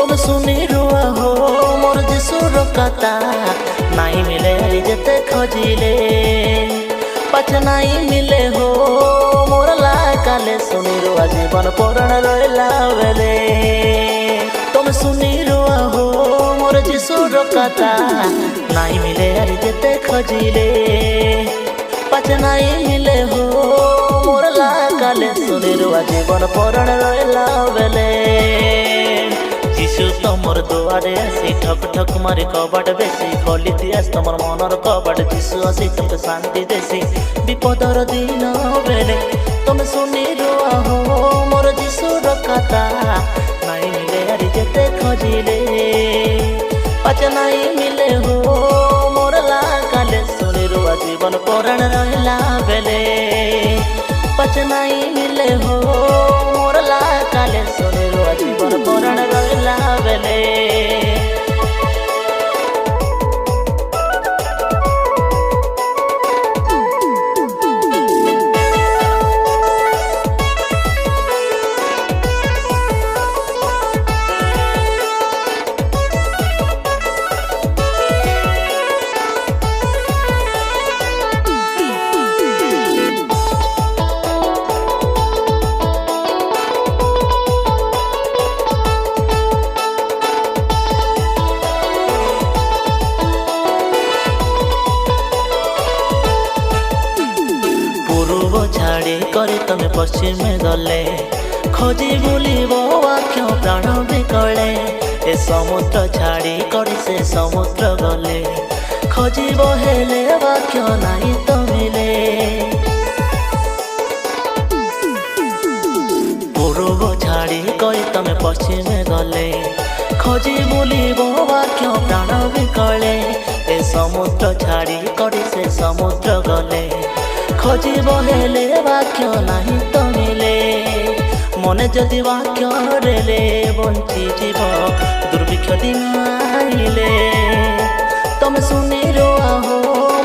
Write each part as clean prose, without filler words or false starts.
तुम सुनी रुआ हो मोर जिसुर कथा नहीं मिले जेते खोजिले पाछ नहीं मिले हो मोर लाकाले सुनी रुआ जीवन परण रहिला बेले तुम सुनी रुआ हो मोर जिसुर कथा नहीं मिले जेते खोजिले पाछ नहीं मिले हो मोर लाकाले सुनी रुआ जीवन परण रहिला बेले যিশু তোমার দুয়ারে আসি ঠক ঠক মারি কবাট বেশি খোলি দিয়াস তোমার মনর কবাট যিশু আসি তোমাকে শান্তি দেশি বিপদর দিন বেলে তুমি শুনি রুয়া হো মোর যিশুর কথা নাই মিলে আর যেতে খোঁজিলে পাচ নাই মিলে হো মোর লাগালে শুনি রুয়া জীবন পরাণ রহিলা বেলে পাচ নাই মিলে হো মোর লাগালে শুনি রুয়া জীবন পরাণ রহিলা বেলে छाड़ी कर तुम पश्चिम गले खोजी बुलब वाक्य प्राण बिकले ए समुद्र छाड़ी कर से समुद्र गले खोजब हेले वाक्य नहीं तो मिले पूर्व छाड़ी कर तुम पश्चिम गले खोजी बुलब वाक्य प्राण बिकले ए समुद्र छाड़ी कर से समुद्र गले खोजब हेले वाक्य नहीं तो मिले मने जदि वाक्य रेले बंची जीव दुर्भिक्ष दिन आइले तुम सुनी रुआ हो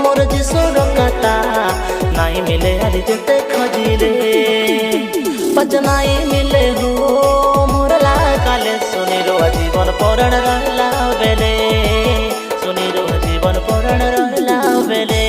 मोर जिसुर कथा नहीं मिले हरि जेते खोजिले पच नहीं मिले हो मोर लागाले सुनी रुआ जीवन परण रहिला बेले सुनी रुआ जीवन परण रहिला बेले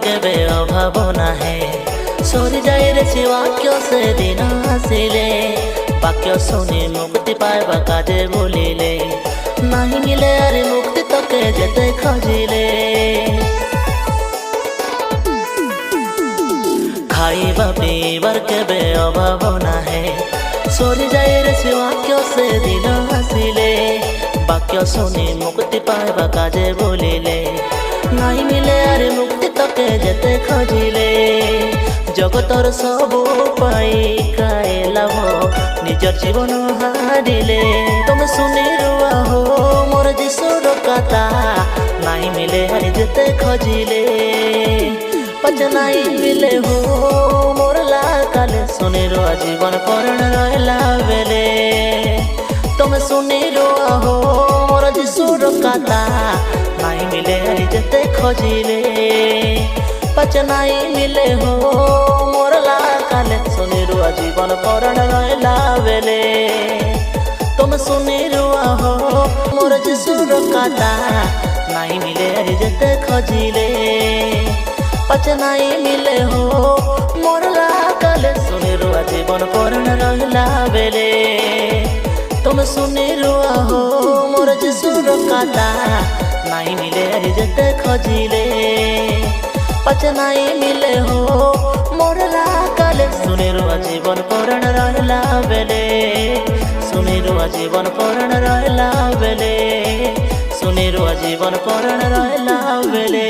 केबे अभाव नाहे सरी जाए रे से वाक्य से दिन आसिले वाक्य सुनी मुक्ति पाइबा काजे बोलिले नहीं मिले अरे मुक्ति तके जेते खोजिले खाइबा पीबार केबे अभाव नाहे सरी जाए रे से वाक्य से दिन आसिले वाक्य सुनी मुक्ति पाइबा काजे बोलिले नहीं मिले अरे मुक्ति तके जेते खोजिले जगतर सब पाई काए लाभ निजर जीवन हारिले तुम सुनी रुआ हो मोर जिसुर कथा नहीं मिले अरे जेते खोजिले पच नहीं मिले हो मोर लागाले सुनी रुआ जीवन परण रहिला बेले तुम सुनी रुआ हो मोर जिसुर कथा नहीं मिले हरि जेते खोजिले पच नहीं मिले हो मोर लागाले सुनी रुआ जीवन परण रहिला बेले तुम सुनी रुआ हो मोर जिसुर कथा नहीं मिले हरि जेते खोजिले पच नहीं मिले हो मोर लागाले सुनी रुआ जीवन परण रहिला बेले तुम सुनी रुआ हो मोर जिसुर कथा नहीं मिले हरि जेते खोजिले पच नहीं मिले हो मोर लागाले सुनी रुआ जीवन परण रहिला बेले सुनी रुआ जीवन परण रहिला बेले सुनी रुआ जीवन परण रहिला बेले।